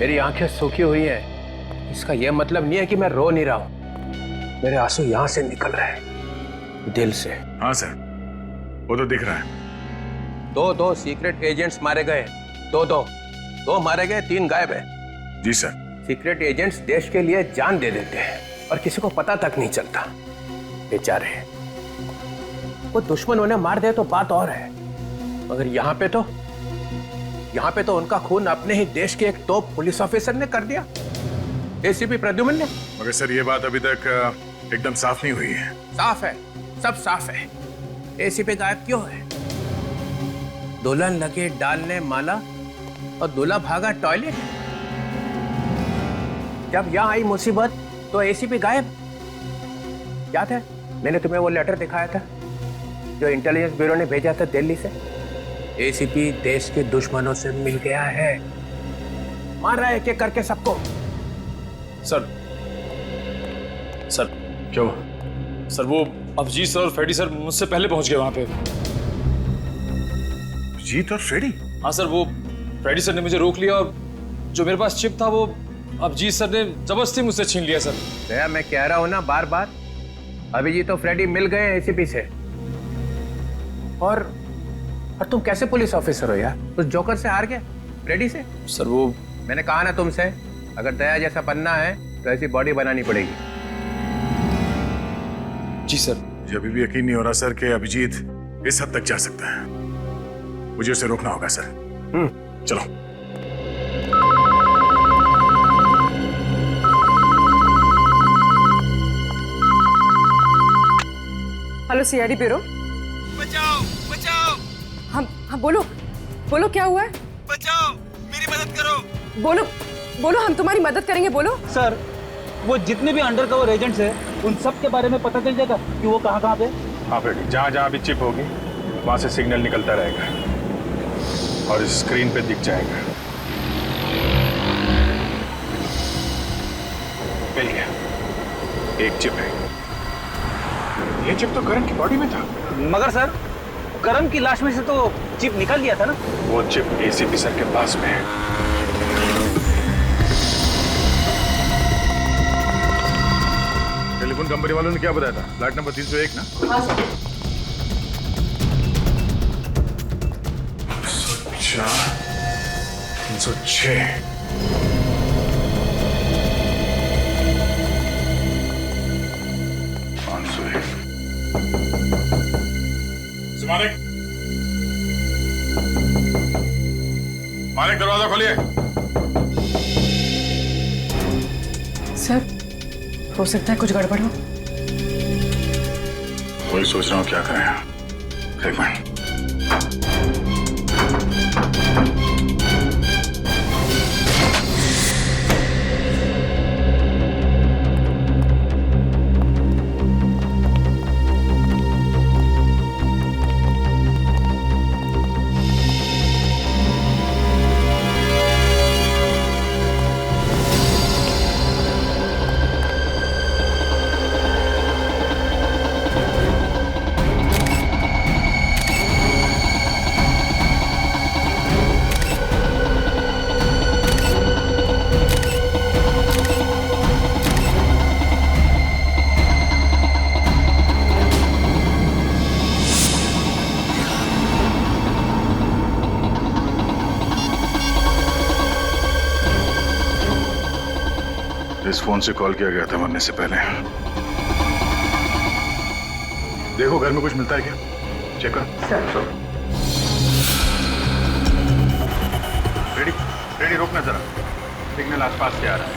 मेरी आंखें सूखी हुई हैं। इसका यह मतलब नहीं है कि मैं रो नहीं रहा हूं। मेरे आंसू यहां से निकल रहे हैं, दिल से। हाँ सर, वो तो दिख रहा है। दो सीक्रेट एजेंट्स मारे गए। दो मारे गए, 3 गायब है। जी सर। सीक्रेट एजेंट्स देश के लिए जान दे देते हैं और किसी को पता तक नहीं चलता। बेचारे, वो दुश्मन उन्हें मार दे तो बात और है, मगर यहाँ पे तो उनका खून अपने ही देश के एक टॉप पुलिस ऑफिसर ने कर दिया, एसीपी प्रद्युम्न ने। मगर सर ये बात अभी तक एकदम साफ नहीं हुई है। साफ है, सब साफ है। एसीपी गायब क्यों है? दुल्हन लगे डालने माला और दूल्हा भागा टॉयलेट। जब यहाँ आई मुसीबत तो एसीपी गायब। याद है मैंने तुम्हें वो लेटर दिखाया था जो इंटेलिजेंस ब्यूरो ने भेजा था दिल्ली से? एसीपी देश के दुश्मनों से मिल गया है, मार रहा है एक-एक करके सबको। सर क्यों? सर वो अभिजीत सर और फ्रेडी सर मुझसे पहले पहुंच गए वहां पे। जीत और फ्रेडी? हाँ सर, वो फ्रेडी सर ने मुझे रोक लिया और जो मेरे पास चिप था वो अभिजीत सर ने जबरदस्ती मुझसे छीन लिया सर। दया, मैं कह रहा हूं ना बार बार, अभिजीत तो फ्रेडी मिल गए एसीपी से। और तुम कैसे पुलिस ऑफिसर हो यार? उस जोकर से हार गए, फ्रेडी से। सर वो मैंने कहा ना तुमसे, अगर दया जैसा बनना है तो ऐसी बॉडी बनानी पड़ेगी। जी सर। मुझे अभी भी यकीन नहीं हो रहा सर कि अभिजीत इस हद तक जा सकता है। मुझे उसे रोकना होगा सर। चलो। Hello CID bureau. बचाओ बचाओ। हाँ बोलो क्या हुआ है? बचाओ, मेरी मदद करो। बोलो हम तुम्हारी मदद करेंगे, बोलो। सर, वो जितने भी अंडरकवर एजेंट्स हैं उन सब के बारे में पता चल जाएगा कि वो कहाँ पे। हाँ फ्रेडी, जहाँ भी चिप होगी वहां से सिग्नल निकलता रहेगा और स्क्रीन पे दिख जाएगा। मिल गया, एक चिप है। ये चिप तो करण की बॉडी में था। मगर सर, करण की लाश में से तो चिप निकल गया था ना। वो चिप एसीपी सर के पास में है। टेलीफोन कंपनी वालों ने क्या बताया था? फ्लैट नंबर 301 ना? हाँ सर। 306। मालिक, दरवाजा खोलिए। सर, हो सकता है कुछ गड़बड़ हो। वही सोच रहा हूँ क्या करें। एक मिनट। इस फोन से कॉल किया गया था मरने से पहले। देखो घर में कुछ मिलता है क्या? चेक करो। रेडी रोकना जरा, सिग्नल आसपास से आ रहा है।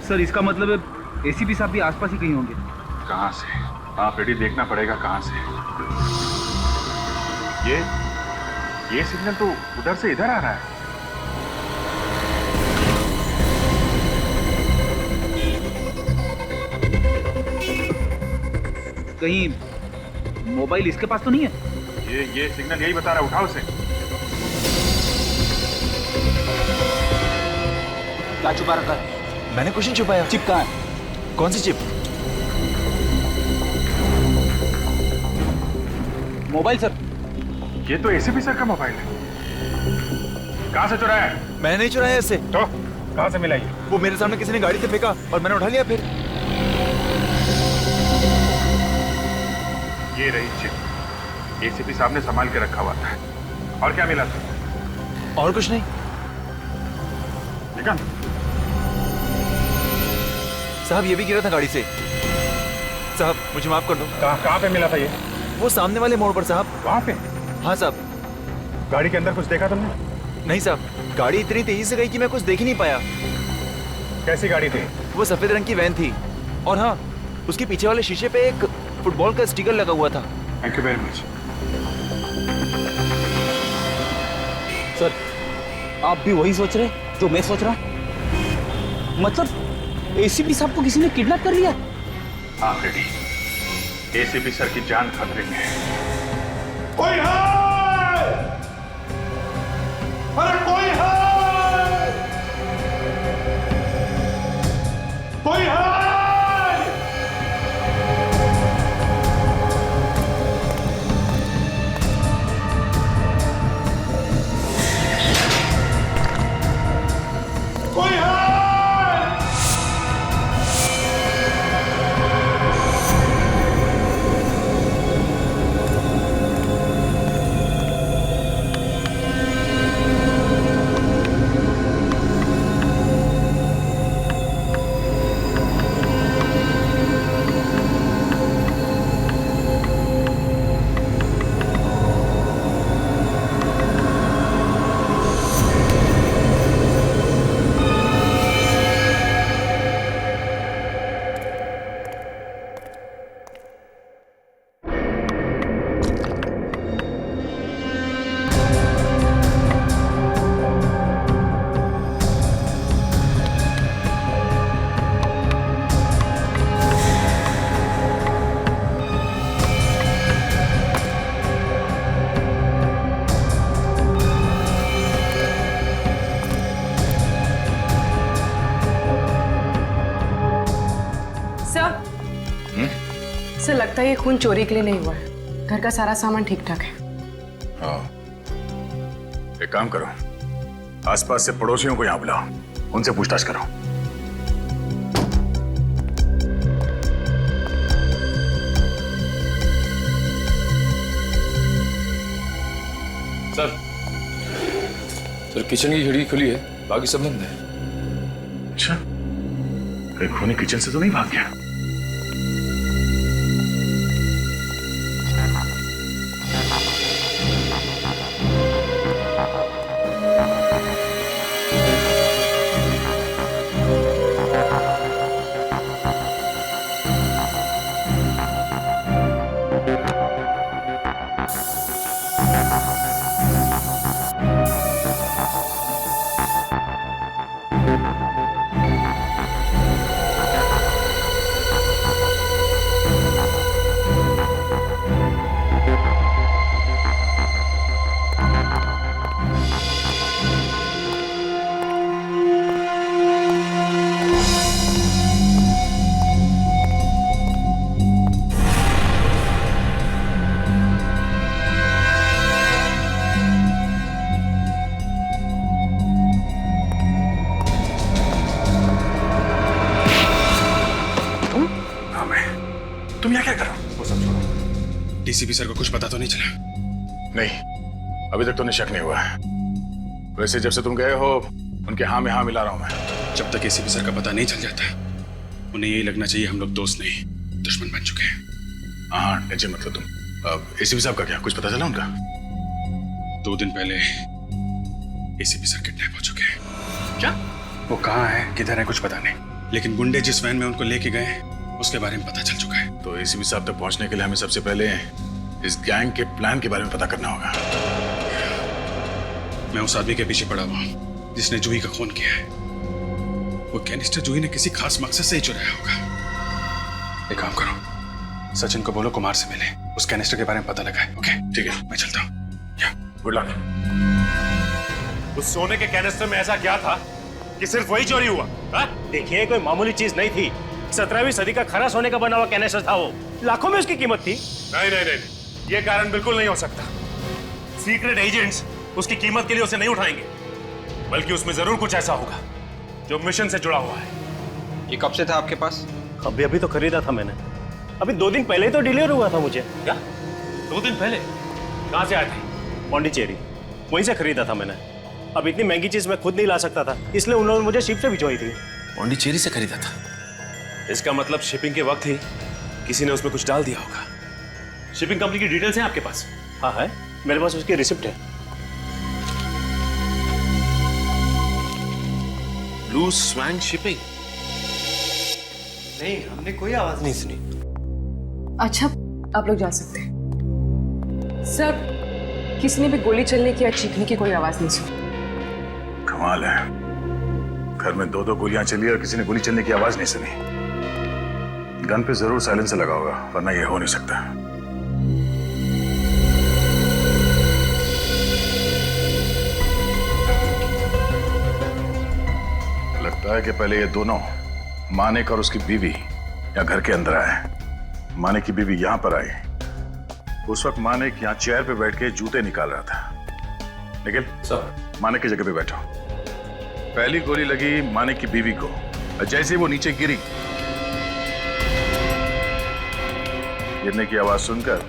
सर इसका मतलब है एसीपी साहब भी आसपास ही कहीं होंगे। कहाँ से? आप रेडी देखना पड़ेगा कहाँ से। ये सिग्नल तो उधर से इधर आ रहा है। कहीं मोबाइल इसके पास तो नहीं है? ये सिग्नल यही बता रहा है, उठाओ उसे। क्या छुपा रखा है? मैंने कुछ नहीं छुपाया। चिप कहाँ है? कौन सी चिप? Mobile sir. ये तो एसीपी सर का मोबाइल है। कहाँ से चुराया है? मैंने नहीं चुराया इसे। तो कहाँ से मिला ये? वो मेरे सामने किसी ने गाड़ी से फेंका और मैंने उठा लिया। फिर ये रही चिप। एसीपी साहब ने संभाल के रखा हुआ था। और क्या मिला था? और कुछ नहीं। देखा? साहब ये भी गिरा था गाड़ी से। साहब मुझे माफ कर दो। कहाँ पे मिला था ये? वो सामने वाले मोड़ पर साहब। वहाँ पे? हाँ साहब। गाड़ी के अंदर कुछ देखा तुमने? नहीं साहब, गाड़ी इतनी तेजी से गई कि मैं कुछ देख ही नहीं पाया। कैसी गाड़ी थी? वो सफेद रंग की वैन थी और हाँ, उसके पीछे वाले शीशे पे एक फुटबॉल का स्टिकर लगा हुआ था। Thank you very much. Sir आप भी वही सोच रहे जो मैं सोच रहा? मतलब एसीपी साहब को किसी ने किडनैप कर लिया? हाँ रेडी। एसीपी सर की जान खतरे में है। कोई है? अरे कोई है? कोई है? कोई है? सर लगता है ये खून चोरी के लिए नहीं हुआ है। घर का सारा सामान ठीक ठाक है। हाँ, एक काम करो, आसपास से पड़ोसियों को यहाँ बुलाओ, उनसे पूछताछ करो। सर किचन की खिड़की खुली है, बाकी सब बंद है। अच्छा, कहीं खूनी किचन से तो नहीं भाग गया? तुम यहाँ क्या कर रहे हो? वो सब छोड़ो। डीसीपी सर को कुछ पता तो नहीं चला? नहीं, अभी तक तो शक नहीं हुआ है। वैसे जब से तुम गए हो उनके हाँ में हाँ मिला रहा हूं मैं। जब तक एसीपी सर का पता नहीं चल जाता उन्हें यही लगना चाहिए हम लोग दोस्त नहीं दुश्मन बन चुके हैं। हाँ टेंशन मत लो तुम। अब एसीपी साहब का क्या कुछ पता चला उनका? 2 दिन पहले एसीपी सर किडनैप हो चुके हैं। क्या? वो कहाँ है किधर है कुछ पता नहीं, लेकिन गुंडे जिस वैन में उनको लेके गए उसके बारे में पता चल चुका है। तो एसीपी साहब तक पहुंचने के लिए हमें सबसे पहले इस गैंग के प्लान के बारे में पता करना होगा। मैं उस आदमी के पीछे पड़ा हुआ हूँ जिसने जूही का खून किया है। वो कैनिस्टर जूही ने किसी खास मकसद से ही चुराया होगा। एक काम करो, सचिन को बोलो कुमार से मिले, उस कैनिस्टर के बारे में पता लगाए। ओके ठीक है, मैं चलता हूँ। Good luck. उस सोने के कैनिस्टर में ऐसा क्या था कि सिर्फ वही चोरी हुआ? देखिए कोई मामूली चीज नहीं थी। 17वीं सदी का खरा सोने का बना हुआ कैनिस्टर था वो। लाखों में उसकी कीमत थी। नहीं नहीं नहीं, ये कारण बिल्कुल नहीं हो सकता। सीक्रेट एजेंट्स उसकी कीमत के लिए उसे नहीं उठाएंगे, बल्कि उसमें जरूर कुछ ऐसा होगा जो मिशन से जुड़ा हुआ है। ये कब से था आपके पास? अभी तो खरीदा था मैंने। अभी 2 दिन पहले ही तो डिलीवर हुआ था मुझे। क्या 2 दिन पहले? कहाँ से आए थे? पौंडीचेरी, वहीं से खरीदा था मैंने। अब इतनी महंगी चीज मैं खुद नहीं ला सकता था, इसलिए उन्होंने मुझे शिप से भिजवाई थी। पौंडीचेरी से खरीदा था? इसका मतलब शिपिंग के वक्त ही किसी ने उसमें कुछ डाल दिया होगा। शिपिंग कंपनी की डिटेल्स हैं आपके पास? हाँ है, मेरे पास उसकी रिसिप्ट है। Blue swing shipping? नहीं, हमने कोई आवाज नहीं सुनी। अच्छा, आप लोग जा सकते हैं। सर, किसी ने भी गोली चलने की या चीखने की कोई आवाज नहीं सुनी। कमाल है, घर में 2-2 गोलियां चली और किसी ने गोली चलने की आवाज नहीं सुनी। गन पे जरूर साइलेंसर लगा होगा, वरना ये हो नहीं सकता। लगता है कि पहले ये दोनों, मानिक और उसकी बीवी, यहाँ घर के अंदर आए। मानिक की बीवी यहाँ पर आई। उस वक्त मानिक यहाँ चेयर पे बैठ के जूते निकाल रहा था। निखिल, मानिक की जगह पे बैठो। पहली गोली लगी मानिक की बीवी को, और जैसे ही वो नीचे गिरी, गिरने की आवाज सुनकर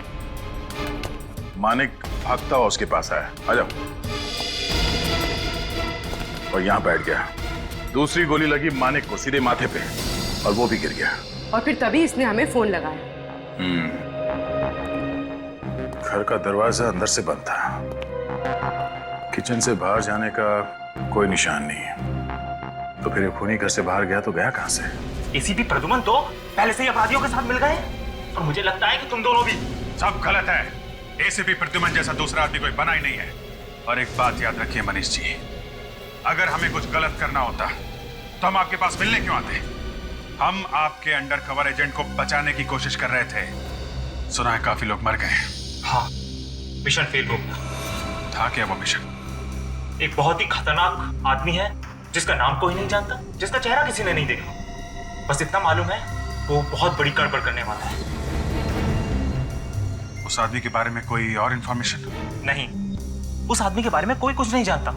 मानिक भागता हुआ उसके पास आया। आ जाओ। और यहां बैठ गया। दूसरी गोली लगी मानिक को सीधे माथे पे, और वो भी गिर गया। और फिर तभी इसने हमें फोन लगाया। घर का दरवाजा अंदर से बंद था। किचन से बाहर जाने का कोई निशान नहीं। तो फिर ये खूनी घर से बाहर गया तो गया कहां से? एसीपी प्रद्युमन तो पहले से ही अपराधियों के साथ मिल गए, और मुझे लगता है कि तुम दोनों भी। सब गलत है। एसीपी प्रद्युमन जैसा दूसरा आदमी कोई बना ही नहीं है। और एक बात याद रखिए मनीष जी, अगर हमें कुछ गलत करना होता तो हम आपके पास मिलने क्यों आते? हम आपके अंडर कवर एजेंट को बचाने की कोशिश कर रहे थे। सुना है काफी लोग मर गए। हाँ, मिशन फेल हो गया। था क्या वो मिशन? एक बहुत ही खतरनाक आदमी है जिसका नाम कोई नहीं जानता, जिसका चेहरा किसी ने नहीं देखा। बस इतना मालूम है वो बहुत बड़ी गड़बड़ करने वाला है। उस आदमी के बारे में कोई और इंफॉर्मेशन? नहीं, उस आदमी के बारे में कोई कुछ नहीं जानता,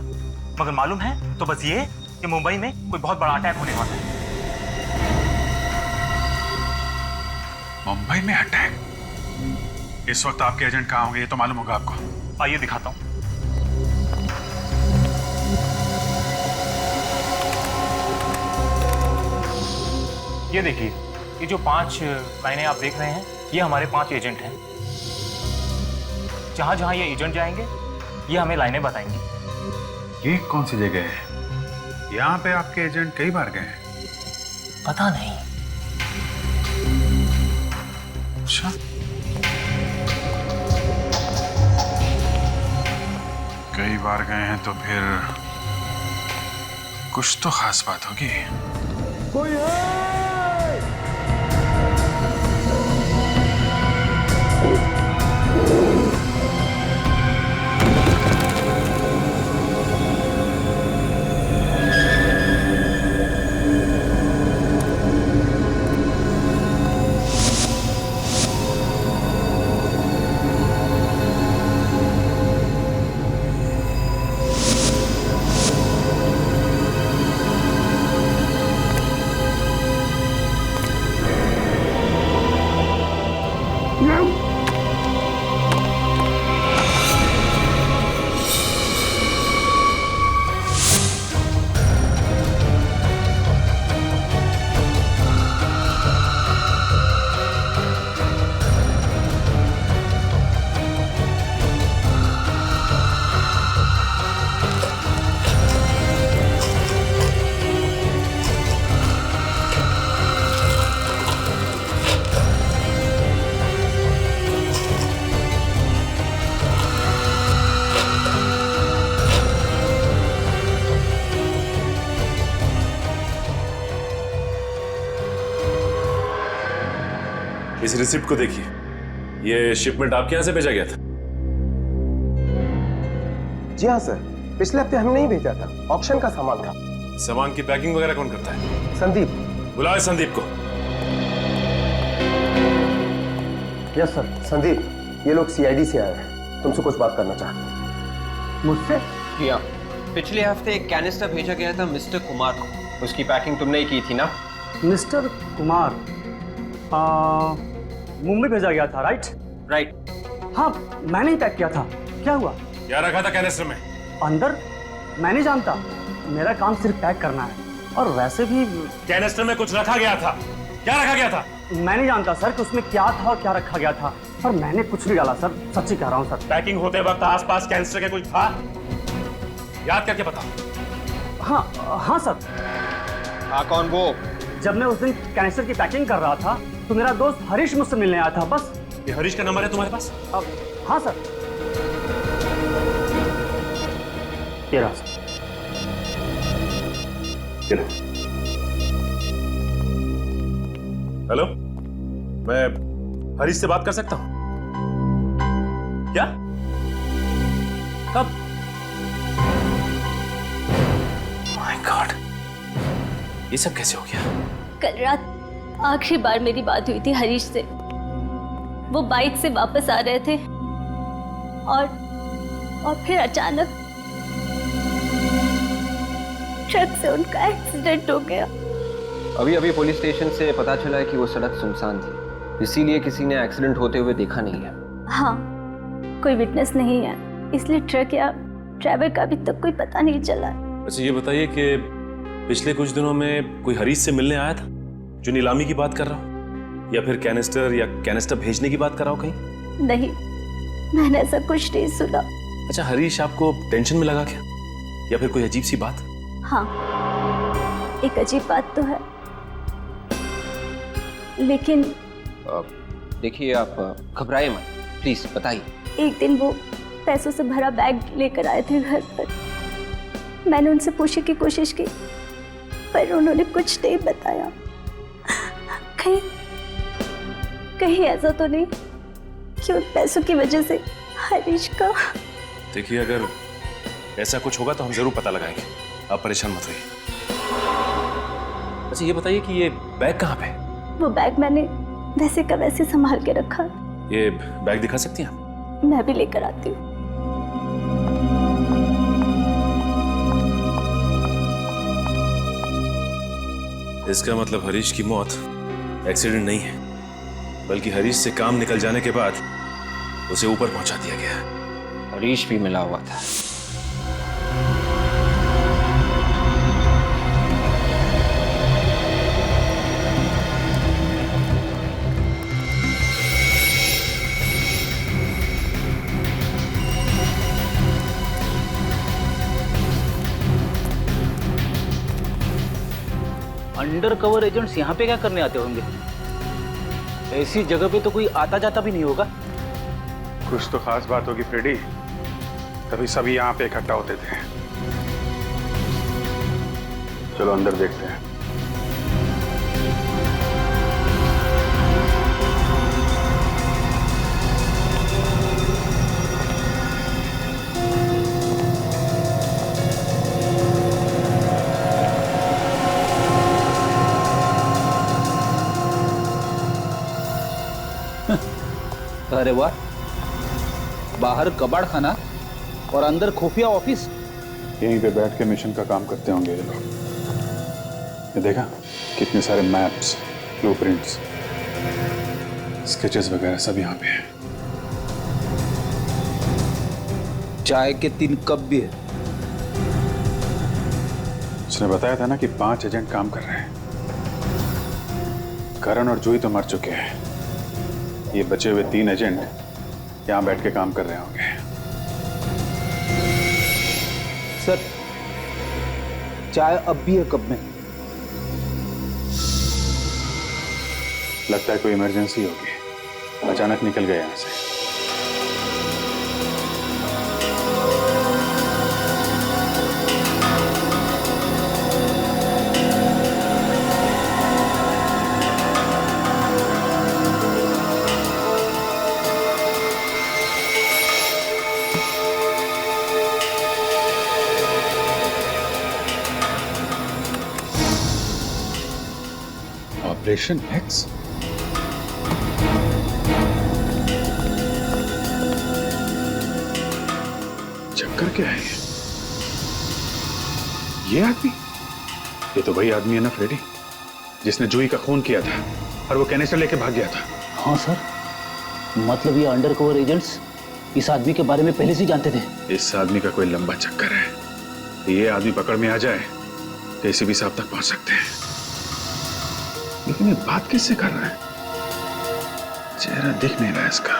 मगर मालूम है तो बस ये कि मुंबई में कोई बहुत बड़ा अटैक होने वाला है। मुंबई में अटैक? इस वक्त आपके एजेंट कहाँ होंगे ये तो मालूम होगा आपको। आइए दिखाता हूं। ये देखिए, ये जो 5 लाइनें आप देख रहे हैं, ये हमारे 5 एजेंट हैं। जहां जहां ये एजेंट जाएंगे, ये हमें लाइनें बताएंगे। ये कौन सी जगह है? यहाँ पे आपके एजेंट कई बार गए हैं। पता नहीं। अच्छा, कई बार गए हैं तो फिर कुछ तो खास बात होगी। कोई है? इस रिसिप्ट को देखिए, ये शिपमेंट आपके यहां से भेजा गया था? जी हाँ सर, पिछले हफ्ते हमने ही भेजा था। ऑक्शन का सामान था। सामान की पैकिंग वगैरह कौन करता है? संदीप। बुलाओ इस संदीप को। Yes sir. संदीप, ये लोग सीआईडी से आए हैं, तुमसे कुछ बात करना चाहते हैं। मुझसे? किया। पिछले हफ्ते एक कैनिस्टर भेजा गया था मिस्टर कुमार को, उसकी पैकिंग तुमने ही की थी ना? मिस्टर कुमार मुंबई भेजा गया था, राइट? राइट। हाँ, मैंने ही पैक किया था। क्या हुआ? क्या रखा था कैनिस्टर में? अंदर? मैं नहीं जानता, मेरा काम सिर्फ पैक करना है। और वैसे भी कैनिस्टर में कुछ रखा गया था। क्या रखा गया था? मैं नहीं जानता सर कि उसमें क्या था और क्या रखा गया था। पर मैंने कुछ नहीं डाला सर, सच्ची कह रहा हूँ सर। पैकिंग होते वक्त आसपास कैनिस्टर के कुछ था? याद करके बताओ। हाँ सर। हाँ, कौन वो? जब मैं उस दिन कैनिस्टर की पैकिंग कर रहा था तो मेरा दोस्त हरीश मुझसे मिलने आया था, बस। ये हरीश का नंबर है तुम्हारे पास? हाँ सर। ये रहा सर। हेलो, मैं हरीश से बात कर सकता हूं? क्या? कब? माय गॉड, ये सब कैसे हो गया? कल रात आखिरी बार मेरी बात हुई थी हरीश से। वो बाइक से वापस आ रहे थे और फिर अचानक ट्रक से उनका एक्सीडेंट हो गया। अभी अभी पुलिस स्टेशन से पता चला है कि वो सड़क सुनसान थी, इसीलिए किसी ने एक्सीडेंट होते हुए देखा नहीं है। हाँ, कोई विटनेस नहीं है, इसलिए ट्रक या ड्राइवर का अभी तक कोई पता नहीं चला। अच्छा, ये बताइए कि पिछले कुछ दिनों में कोई हरीश से मिलने आया था जो नीलामी की बात कर रहा हो, या फिर कैनिस्टर भेजने की बात कर रहा हो कहीं? नहीं, मैंने ऐसा कुछ नहीं सुना। अच्छा, हरीश आपको टेंशन में लगा क्या, या फिर कोई अजीब सी बात? हाँ, एक अजीब बात तो है, लेकिन देखिए, आप घबराए मत, प्लीज बताइए। एक दिन वो पैसों से भरा बैग लेकर आए थे घर पर। मैंने उनसे पूछने की कोशिश की, पर उन्होंने कुछ नहीं बताया। कहीं ऐसा तो नहीं कि उन पैसों की वजह से हरीश का। देखिए, अगर ऐसा कुछ होगा तो हम जरूर पता लगाएंगे, आप परेशान मत होइए। अच्छा, ये बताइए कि ये बैग कहाँ पे? वो बैग मैंने वैसे का वैसे संभाल के रखा। ये बैग दिखा सकती हैं आप? मैं भी लेकर आती हूँ। इसका मतलब हरीश की मौत एक्सीडेंट नहीं है, बल्कि हरीश से काम निकल जाने के बाद उसे ऊपर पहुंचा दिया गया। हरीश भी मिला हुआ था। अंडर कवर एजेंट्स यहाँ पे क्या करने आते होंगे? ऐसी जगह पे तो कोई आता जाता भी नहीं होगा। कुछ तो खास बात होगी फ्रेडी, तभी सभी यहाँ पे इकट्ठा होते थे। चलो अंदर देखते हैं। अरे वाह, बाहर कबाड़ खाना और अंदर खुफिया ऑफिस। यहीं पे बैठ के मिशन का काम करते होंगे ये लोग। ये देखा, कितने सारे मैप्स, ब्लूप्रिंट्स, स्केचेस वगैरह सब यहाँ पे हैं। चाय के 3 कप भी है। उसने बताया था ना कि 5 एजेंट काम कर रहे हैं। करण और जूही तो मर चुके हैं, ये बचे हुए 3 एजेंट यहां बैठ के काम कर रहे होंगे। सर, चाय अब भी है कप में। लगता है कोई इमरजेंसी होगी, अचानक निकल गए यहां से। Operation x. करके आए हैं? ये आदमी? ये तो वही आदमी है ना फ्रेडी, जिसने जूही का खून किया था और वो कैनिस्टर लेके भाग गया था। हाँ सर, मतलब ये अंडरकवर एजेंट्स इस आदमी के बारे में पहले से जानते थे। इस आदमी का कोई लंबा चक्कर है। ये आदमी पकड़ में आ जाए तो एसीपी साहब तक पहुंच सकते हैं। लेकिन ये बात किससे कर रहा है? चेहरा दिख नहीं रहा है इसका।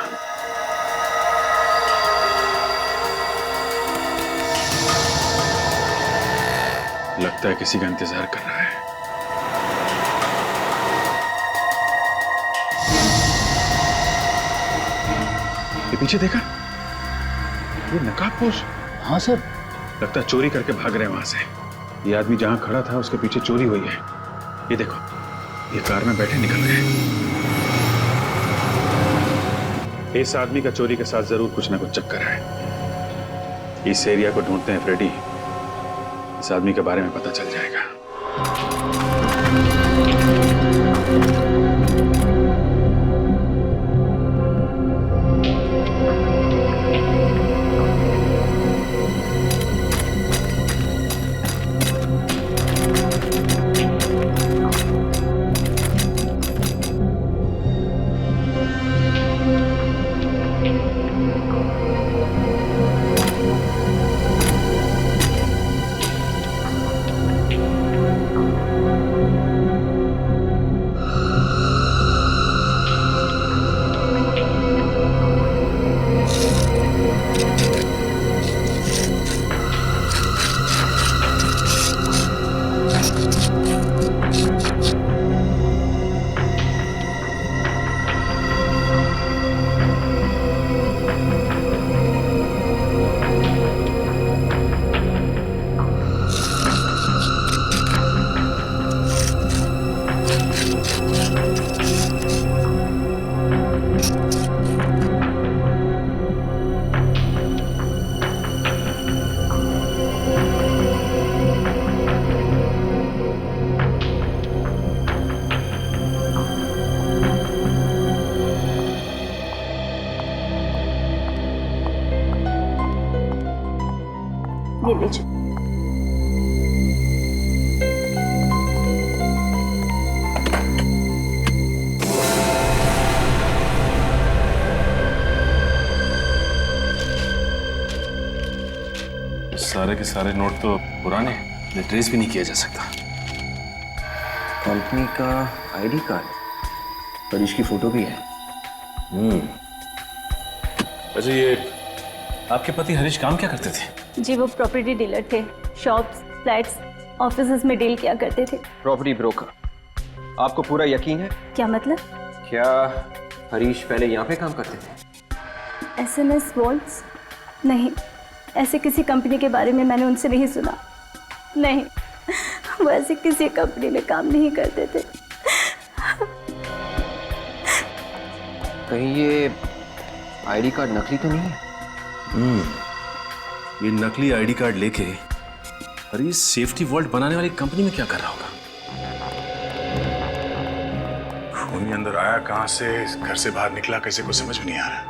लगता है किसी का इंतजार कर रहा है। ये पीछे देखा, ये नकाबपोश। हाँ सर, लगता है चोरी करके भाग रहे हैं वहां से। ये आदमी जहां खड़ा था उसके पीछे चोरी हुई है। ये देखो, ये कार में बैठे निकल गए। इस आदमी का चोरी के साथ जरूर कुछ ना कुछ चक्कर है। इस एरिया को ढूंढते हैं फ्रेडी, इस आदमी के बारे में पता चल जाएगा। ये लीजिए। सारे के सारे नोट तो पुराने हैं, ट्रेस भी नहीं किया जा सकता। कंपनी का आईडी कार्ड और इसकी फोटो भी है। अच्छा, ये आपके पति हरीश काम क्या करते थे? जी वो प्रॉपर्टी डीलर थे, शॉप्स, फ्लैट्स, ऑफिसेज में डील किया करते थे। Property broker. आपको पूरा यकीन है? क्या मतलब? क्या हरीश पहले यहाँ पे काम करते थे? SMS vaults? नहीं, ऐसे किसी कंपनी के बारे में मैंने उनसे नहीं सुना। नहीं, वो ऐसे किसी कंपनी में काम नहीं करते थे। कहीं ये आईडी कार्ड नकली तो नहीं है? ये नकली आईडी कार्ड लेके हरीश सेफ्टी वॉल्ट बनाने वाली कंपनी में क्या कर रहा होगा? खूनी अंदर आया कहां से, घर से बाहर निकला कैसे, को समझ में नहीं आ रहा।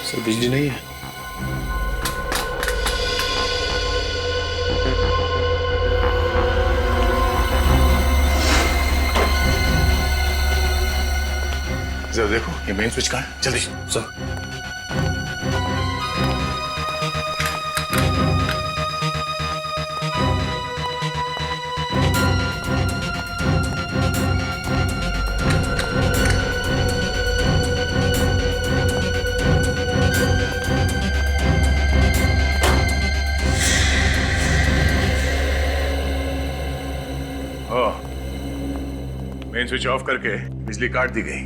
सर बिजली नहीं है। जरा देखो ये मेन स्विच कहाँ है, जल्दी सर। मेन स्विच ऑफ करके बिजली काट दी गई।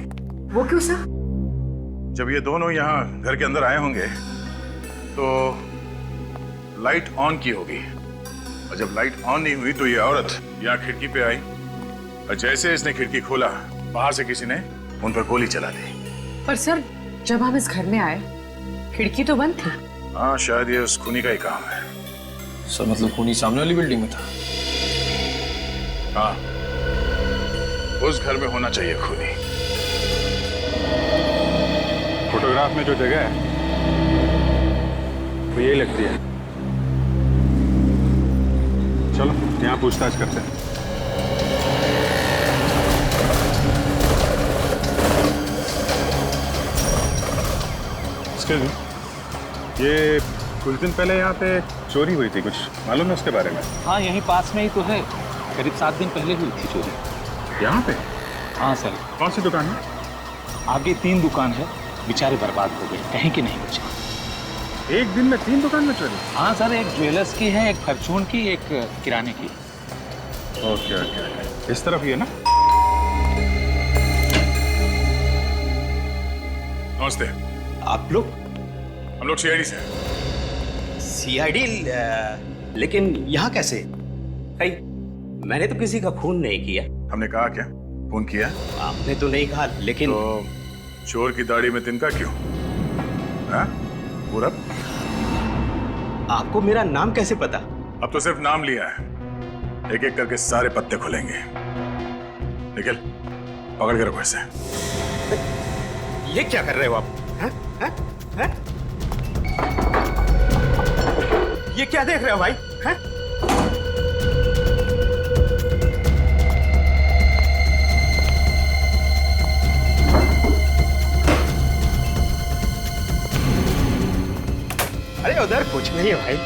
वो क्यों सर? जब ये दोनों यहाँ घर के अंदर आए होंगे तो लाइट ऑन की होगी, और जब लाइट ऑन नहीं हुई तो ये औरत यहाँ खिड़की पे आई, और जैसे इसने खिड़की खोला बाहर से किसी ने उन पर गोली चला दी। पर सर जब हम इस घर में आए खिड़की तो बंद थी। हाँ, शायद ये उस खूनी का ही काम है। सर मतलब खूनी सामने वाली बिल्डिंग में था? हाँ, उस घर में होना चाहिए खूनी। फोटोग्राफ में जो जगह है वो यही लगती है। चलो यहाँ पूछताछ करते हैं। Excuse me, ये कुछ दिन पहले यहाँ पे चोरी हुई थी, कुछ मालूम है उसके बारे में? हाँ, यहीं पास में ही तो है। करीब 7 दिन पहले हुई थी चोरी। यहाँ पे? हाँ सर। कौन सी दुकान है? आगे 3 दुकान है, बेचारे बर्बाद हो गए, कहीं की नहीं बचे। एक दिन में 3 दुकान में चोरी? हाँ सर, एक ज्वेलर्स की है, एक फॉर्चून की, एक किराने की। ओके ओके ओके, इस तरफ ही है ना? नमस्ते। आप लोग? हम लोग सीआईडी से। सीआईडी? लेकिन यहाँ कैसे? भाई, मैंने तो किसी का खून नहीं किया। हमने कहा क्या खून किया? आपने तो नहीं कहा, लेकिन तो चोर की दाढ़ी में तिनका क्यों? हाँ? पूरब? आपको मेरा नाम कैसे पता? अब तो सिर्फ नाम लिया है, एक एक करके सारे पत्ते खुलेंगे। निखिल, पकड़ के रखो इसे। ये क्या कर रहे हो आप? हैं? हैं? हैं? ये क्या देख रहे हो भाई? हैं? अरे उधर कुछ नहीं है भाई।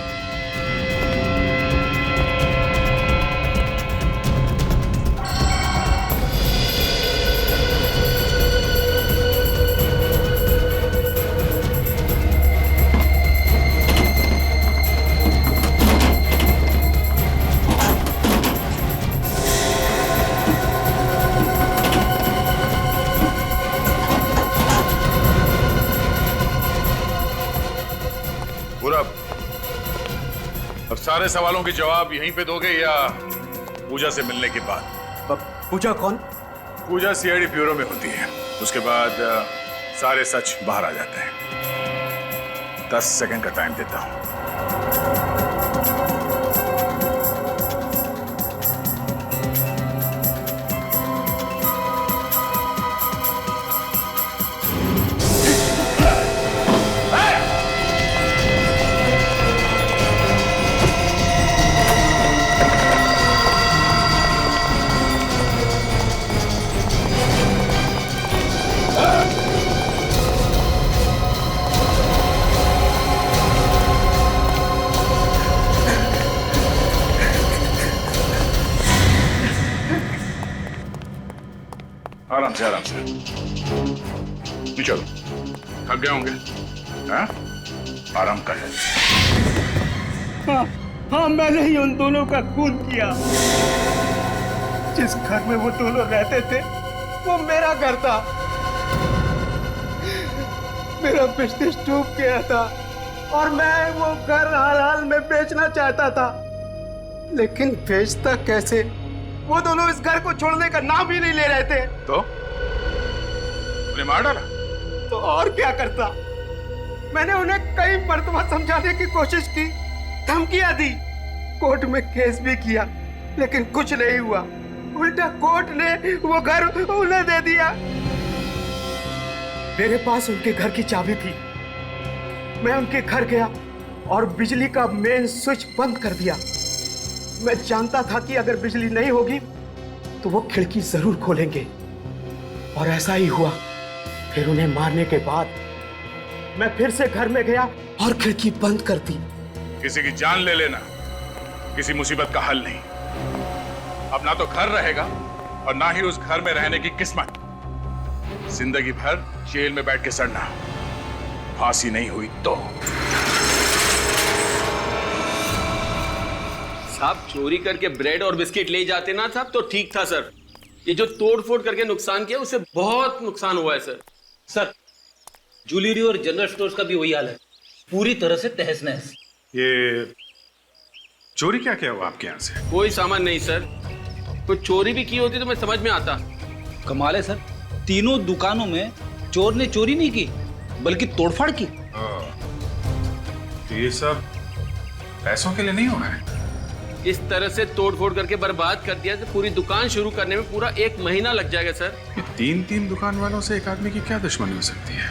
अब सारे सवालों के जवाब यहीं पे दोगे या पूजा से मिलने के बाद? पूजा कौन? पूजा सीआईडी ब्यूरो में होती है, उसके बाद सारे सच बाहर आ जाते हैं। 10 सेकंड का टाइम देता हूं। आराम से आराम से। चलो, थक गए होंगे? हाँ? आराम कर। हाँ, मैंने ही उन दोनों का खून किया। जिस घर में वो दोनों रहते थे वो मेरा घर था। मेरा बिजनेस डूब गया था और मैं वो घर हाल हाल में बेचना चाहता था, लेकिन बेचता कैसे? वो दोनों इस घर को छोड़ने का नाम ही नहीं ले रहे थे। तो उन्हें मार डाला? तो और क्या करता? मैंने उन्हें कई मर्तबा समझाने की कोशिश की, धमकियां दी, कोर्ट में केस भी किया, लेकिन कुछ नहीं हुआ। उल्टा कोर्ट ने वो घर उन्हें दे दिया। मेरे पास उनके घर की चाबी थी। मैं उनके घर गया और बिजली का मेन स्विच बंद कर दिया। मैं जानता था कि अगर बिजली नहीं होगी तो वो खिड़की जरूर खोलेंगे, और ऐसा ही हुआ। फिर उन्हें मारने के बाद मैं फिर से घर में गया और खिड़की बंद कर दी। किसी की जान ले लेना किसी मुसीबत का हल नहीं। अब ना तो घर रहेगा और ना ही उस घर में रहने की किस्मत। जिंदगी भर जेल में बैठ के सड़ना, फांसी नहीं हुई तो। साहब, चोरी करके ब्रेड और बिस्किट ले जाते ना साहब तो ठीक था सर। ये जो तोड़ फोड़ करके नुकसान किया उससे बहुत नुकसान हुआ है सर। सर, ज्वेलरी और जनरल स्टोर्स का भी वही हाल है, पूरी तरह से तहस नहस। ये चोरी क्या क्या हुआ आपके यहाँ से? कोई सामान नहीं सर। कोई चोरी भी की होती तो मैं समझ में आता। कमाल है सर, तीनों दुकानों में चोर ने चोरी नहीं की बल्कि तोड़फाड़ की। तो ये सब पैसों के लिए नहीं हुआ है? इस तरह से तोड़ फोड़ करके बर्बाद कर दिया तो पूरी दुकान शुरू करने में पूरा 1 महीना लग जाएगा सर। ये 3 दुकान वालों से एक आदमी की क्या दुश्मनी हो सकती है?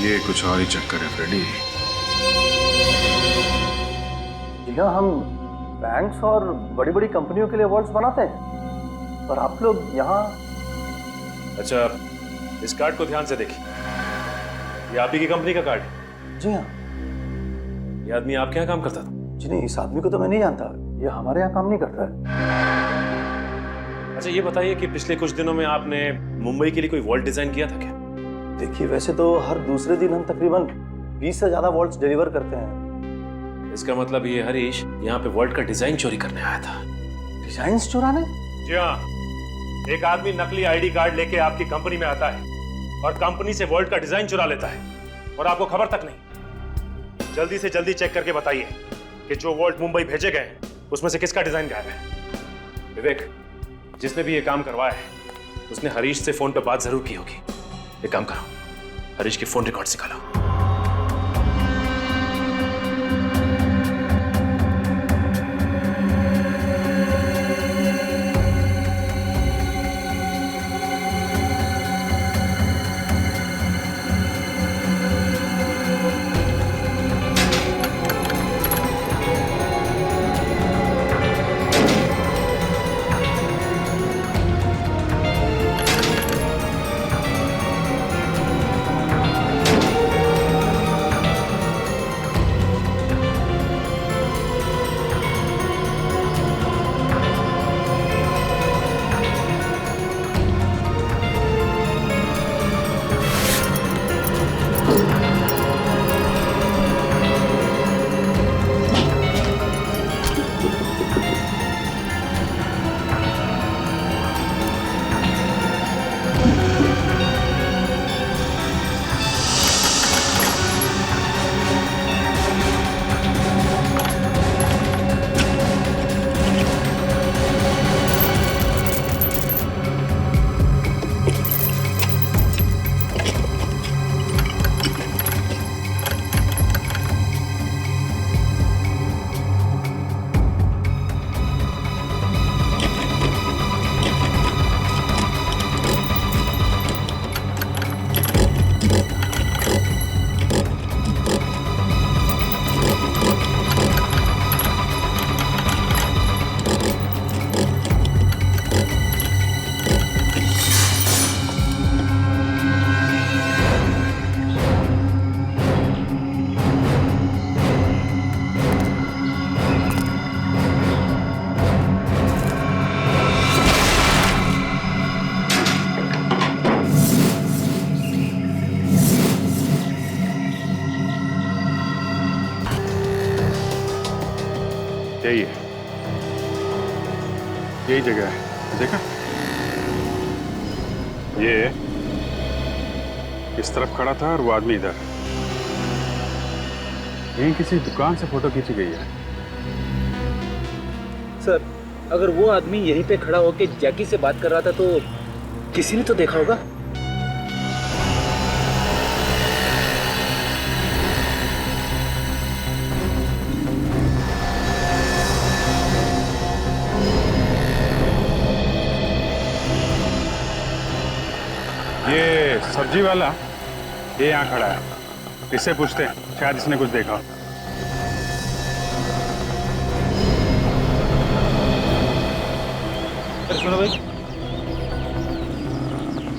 ये कुछ और ही चक्कर है फ्रेडी। जी हाँ, हम बैंक्स और बड़ी बड़ी कंपनियों के लिए वॉल्ट्स बनाते हैं, और आप लोग यहाँ। अच्छा, इस कार्ड को ध्यान से देखिए। ये आप ही की कंपनी का कार्ड है? जी हाँ। ये आदमी आपके यहाँ काम करता था? जी नहीं, इस आदमी को तो मैं नहीं जानता, ये हमारे यहाँ काम नहीं करता है। अच्छा, ये बताइए कि पिछले कुछ दिनों में आपने मुंबई के लिए कोई वॉल्ट डिजाइन किया था क्या? देखिए, वैसे तो हर दूसरे दिन हम तकरीबन 20 से ज्यादा वॉल्ट्स डिलीवर करते हैं। इसका मतलब ये हरीश यहाँ पे वॉल्ट का डिजाइन चोरी करने आया था। डिजाइन चुराने? जी हाँ, एक आदमी नकली आईडी कार्ड लेके आपकी कंपनी में आता है और कंपनी से वॉल्ट का डिजाइन चुरा लेता है, और आपको खबर तक नहीं। जल्दी से जल्दी चेक करके बताइए कि जो वॉल्ट मुंबई भेजे गए हैं उसमें से किसका डिजाइन गायब है। विवेक, जिसने भी ये काम करवाया है उसने हरीश से फोन पे बात जरूर की होगी। एक काम करो, हरीश के फोन रिकॉर्ड्स निकालो। यही जगह है, देखा? ये इस तरफ खड़ा था और वो आदमी इधर। यहीं किसी दुकान से फोटो खींची गई है। सर, अगर वो आदमी यहीं पे खड़ा होकर जैकी से बात कर रहा था तो किसी ने तो देखा होगा। ये सब्जी वाला ये यहाँ खड़ा है, इससे पूछते हैं, शायद इसने कुछ देखा। सुनो भाई,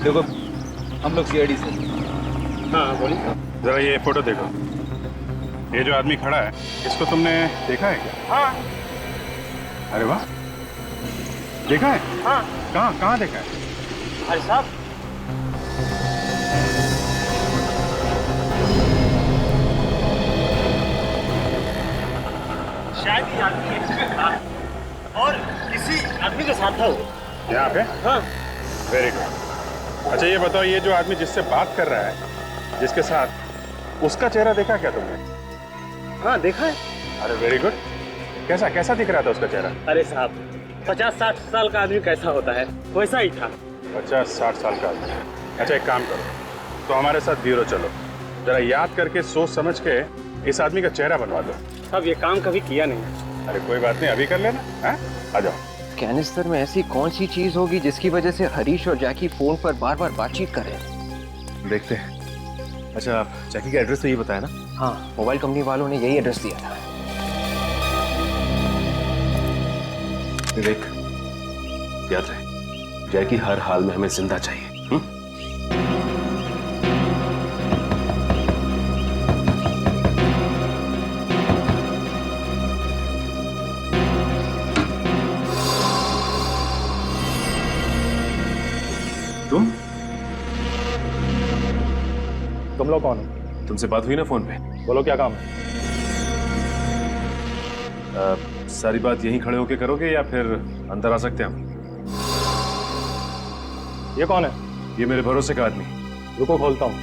देखो हम लोग सीआईडी से। हाँ बोलिए। जरा ये फोटो देखो, ये जो आदमी खड़ा है इसको तुमने देखा है क्या? हाँ। अरे वाह, देखा है? हाँ। कहाँ देखा है? भाई साहब, शायद ये आदमी इसमें खड़ा है और किसी आदमी के साथ था वो। यहाँ पे? हाँ। Very good. अच्छा ये बताओ, ये जो आदमी जिससे बात कर रहा है, जिसके साथ, उसका चेहरा देखा क्या तुमने? हाँ देखा है। अरे वेरी गुड। कैसा दिख रहा था उसका चेहरा? अरे साहब, 50-60 साल का आदमी कैसा होता है वैसा ही था। 50-60 साल का आदमी। अच्छा एक काम करो, तो हमारे साथ ब्यूरो चलो, जरा याद करके सोच समझ के इस आदमी का चेहरा बनवा दो। साहब ये काम कभी किया नहीं। अरे कोई बात नहीं, अभी कर लेना। हाँ, आ जाओ। कैनिस्टर में ऐसी कौन सी चीज होगी जिसकी वजह से हरीश और जैकी फोन पर बार बार बातचीत कर रहे हैं? देखते हैं। अच्छा, जैकी का एड्रेस तो ये बताया ना? हाँ, मोबाइल कंपनी वालों ने यही एड्रेस दिया था। विवेक, याद रहे, जैकी हर हाल में हमें जिंदा चाहिए। तुम लोग कौन हो? तुमसे बात हुई ना फोन पे? बोलो क्या काम है? सारी बात यहीं खड़े होके करोगे या फिर अंदर आ सकते हैं हम? ये कौन है? ये मेरे भरोसे का आदमी। रुको खोलता हूँ।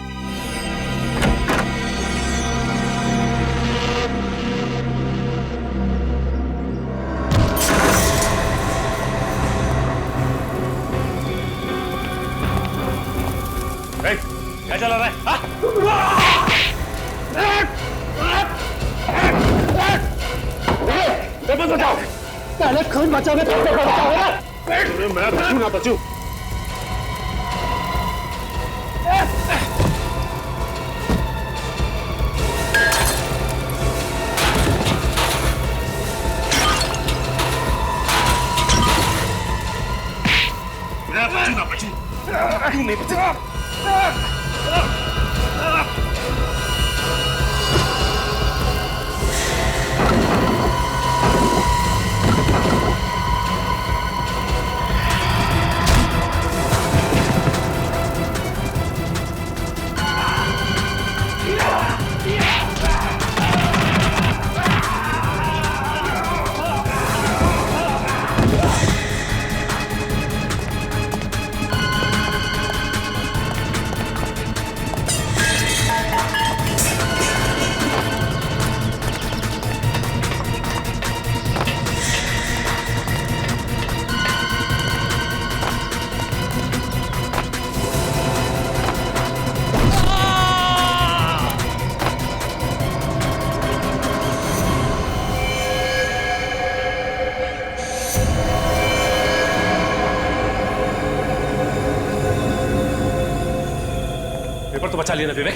क्या चला रहा है? बचाओ, पहले खून बचाओगे तो बचाओगे ना। मैं बचूं ना बचूं। मैं बचूं तू नहीं बचेगा। पेपर तो बचा लिया ना विवेक?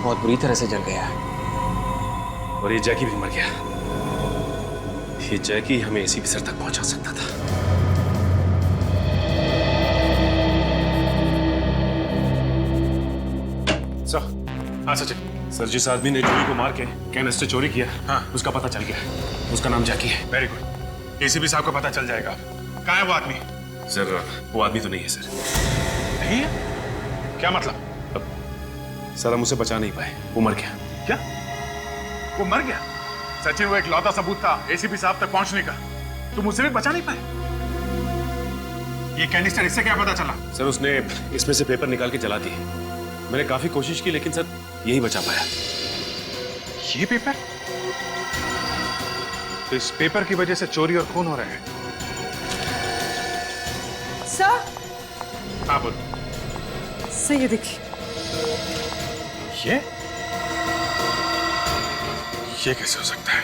बहुत बुरी तरह से जल गया। और ये जैकी भी मर गया। ये जैकी हमें एसीपी सर तक पहुंचा सकता था। सर। हाँ सचिन। सर, जिस आदमी ने जूही को मार के कैनिस्टर चोरी किया, हाँ, उसका पता चल गया। उसका नाम जैकी है। Very good. एसीपी साहब को पता चल जाएगा। कहाँ है वो आदमी? सर, वो आदमी तो नहीं है सर। नहीं है? क्या मतलब? सर, हम उसे बचा नहीं पाए। वो मर गया। क्या? वो मर गया? सचिन, वो एक लौता सबूत था एसीपी साहब तक पहुंचने का। तुम उसे भी बचा नहीं पाए? ये कैनिस्टर, इससे क्या पता चला? सर, उसने इसमें से पेपर निकाल के जला दिए। मैंने काफी कोशिश की लेकिन सर यही बचा पाया। ये पेपर? तो इस पेपर की वजह से चोरी और खून हो रहे हैं। सर। हाँ बोल। सर ये देखिए। ये कैसे हो सकता है?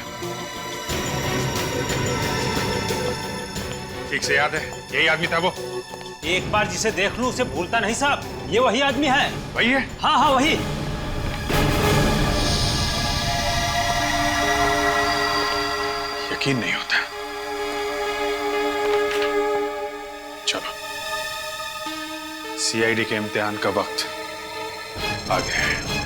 ठीक से याद है, यही आदमी था वो? एक बार जिसे देख लूं उसे भूलता नहीं साहब। ये वही आदमी है। वही है? हाँ हाँ वही। यकीन नहीं होता। चलो, सीआईडी के इम्तिहान का वक्त आ गया है।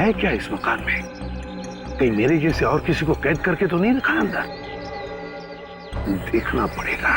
है क्या इस मकान में? कहीं मेरे जैसे और किसी को कैद करके तो नहीं रखा अंदर? देखना पड़ेगा।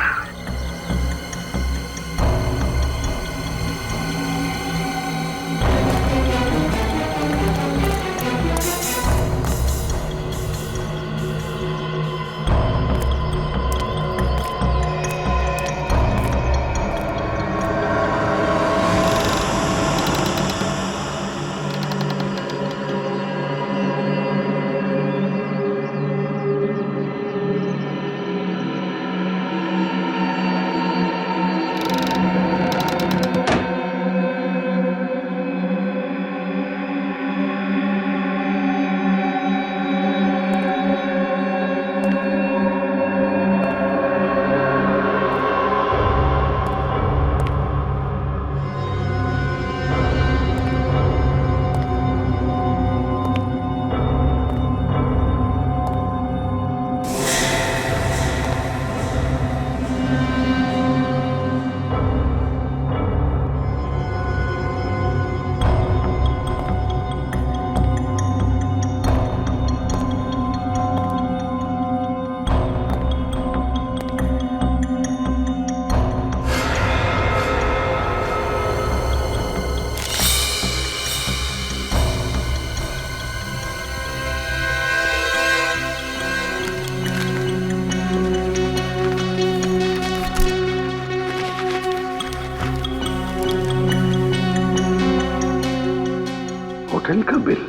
होटल का बिल।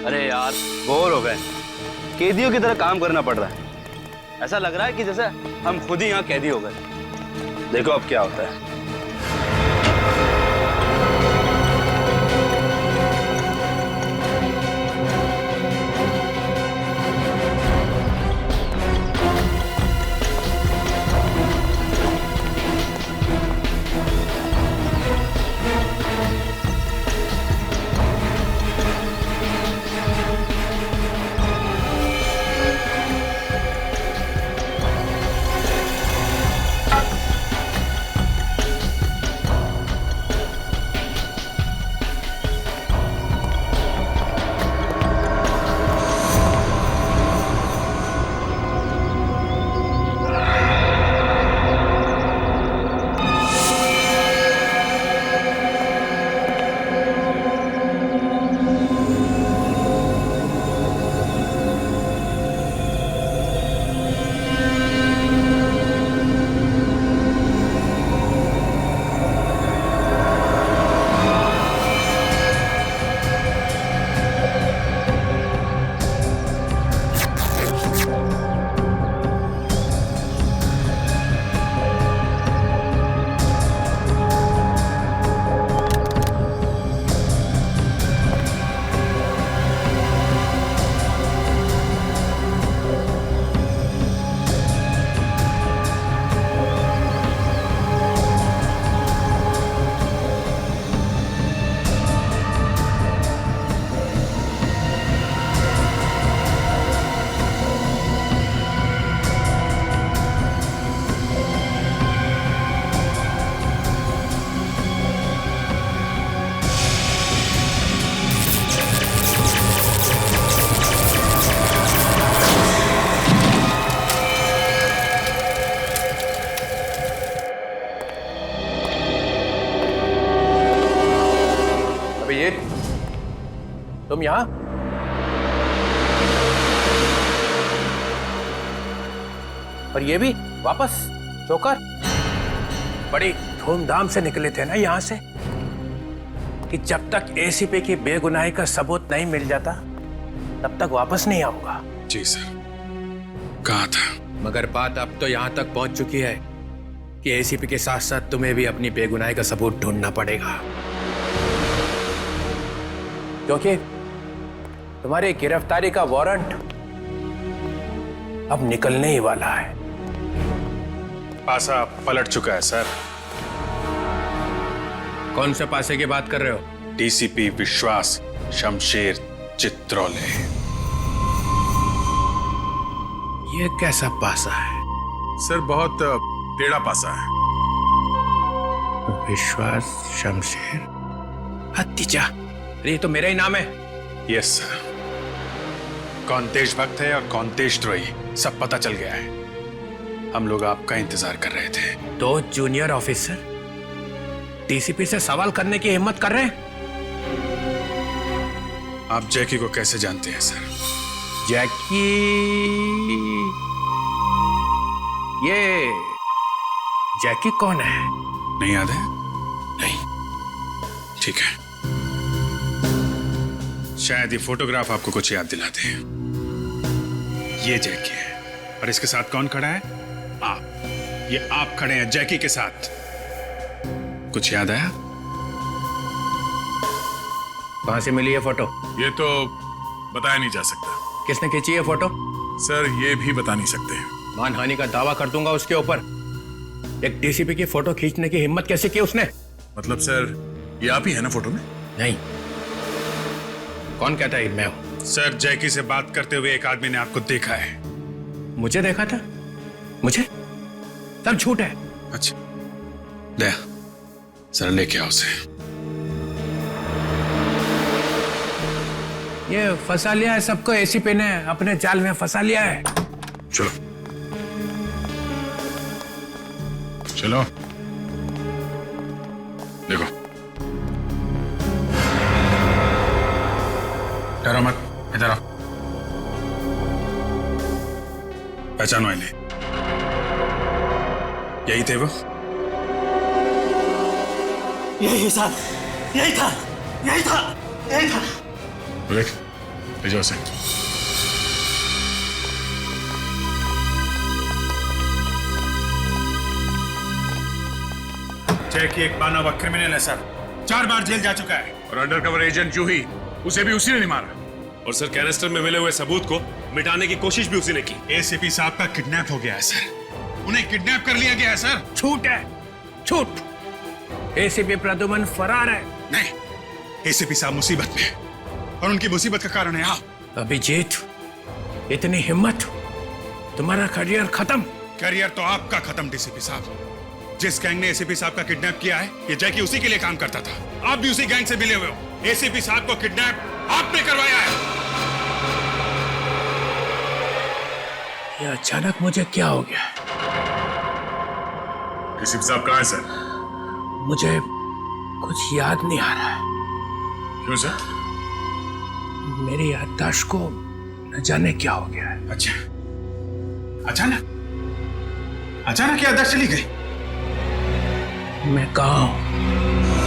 अरे यार बोर हो गए, कैदियों की तरह काम करना पड़ रहा है। ऐसा लग रहा है कि जैसे हम खुद ही यहाँ कैदी हो गए। देखो अब क्या होता है। तुम यहां? और ये भी वापस चौकर? बड़ी धूमधाम से निकले थे ना यहां से कि जब तक एसीपी की बेगुनाही का सबूत नहीं मिल जाता तब तक वापस नहीं आऊंगा। जी सर, कहा था। मगर बात अब तो यहां तक पहुंच चुकी है कि एसीपी के साथ साथ तुम्हें भी अपनी बेगुनाही का सबूत ढूंढना पड़ेगा, क्योंकि तुम्हारी गिरफ्तारी का वारंट अब निकलने ही वाला है। पासा पलट चुका है सर। कौन से पासे की बात कर रहे हो? डीसीपी विश्वास शमशेर चित्रोले। ये कैसा पासा है? सर बहुत टेढ़ा पासा है। विश्वास शमशेर हत्तीजा। अरे ये तो मेरा ही नाम है। Yes sir. कौन देशभक्त है और कौन देशद्रोही सब पता चल गया है। हम लोग आपका इंतजार कर रहे थे। दो जूनियर ऑफिसर डीसीपी से सवाल करने की हिम्मत कर रहे हैं। आप जैकी को कैसे जानते हैं सर? जैकी, ये जैकी कौन है? नहीं याद है? नहीं। ठीक है, शायद ये फोटोग्राफ आपको कुछ याद दिलाते हैं। ये जैकी है और इसके साथ कौन खड़ा है? आप। ये आप खड़े हैं जैकी के साथ। कुछ याद आया? कहां से मिली ये फोटो? ये तो बताया नहीं जा सकता। किसने खींची ये फोटो? सर ये भी बता नहीं सकते। मानहानि का दावा कर दूंगा उसके ऊपर। एक डीसीपी की फोटो खींचने की हिम्मत कैसे की उसने? मतलब सर ये आप ही है ना फोटो में? नहीं। कौन कहता है मैं हूं? सर जैकी से बात करते हुए एक आदमी ने आपको देखा है। मुझे देखा था? मुझे? तब झूठ है। अच्छा ले सर, लेके आओ उसे। ये फंसा लिया है सबको, एसीपी ने अपने जाल में फंसा लिया है। चलो चलो देखो, डरो मत, इधर आओ। पहचानो इन्हें, यही थे वो? यही सर, यही था, यही था, यही था। देख, ले जाओ उसे। जैकी एक माना हुआ क्रिमिनल है सर, 4 बार जेल जा चुका है। और अंडरकवर एजेंट जूही, उसे भी उसी ने नहीं मारा। और सर कैनिस्टर में मिले हुए सबूत को मिटाने की कोशिश भी उसी ने की। एसीपी साहब का किडनैप हो गया है सर, उन्हें किडनैप कर लिया गया है सर। झूठ है, झूठ। एसीपी प्रद्युमन फरार है। नहीं, एसीपी साहब मुसीबत में है और उनकी मुसीबत का कारण है आप। अभिजीत, इतनी हिम्मत, तुम्हारा करियर खत्म। करियर तो आपका खत्म डीसीपी साहब। जिस गैंग ने एसीपी साहब का किडनैप किया है, ये जैकी उसी के लिए काम करता था। आप भी उसी गैंग से मिले हुए हो। एसीपी साहब को किडनैप आपने करवाया है। ये अचानक मुझे क्या हो गया? एसीपी साहब कहाँ है सर? मुझे कुछ याद नहीं आ रहा है। क्यों सर? मेरी याददाश्त को न जाने क्या हो गया है। अच्छा, अचानक अचानक याददाश्त चली गई? मैं कहाँ हूं?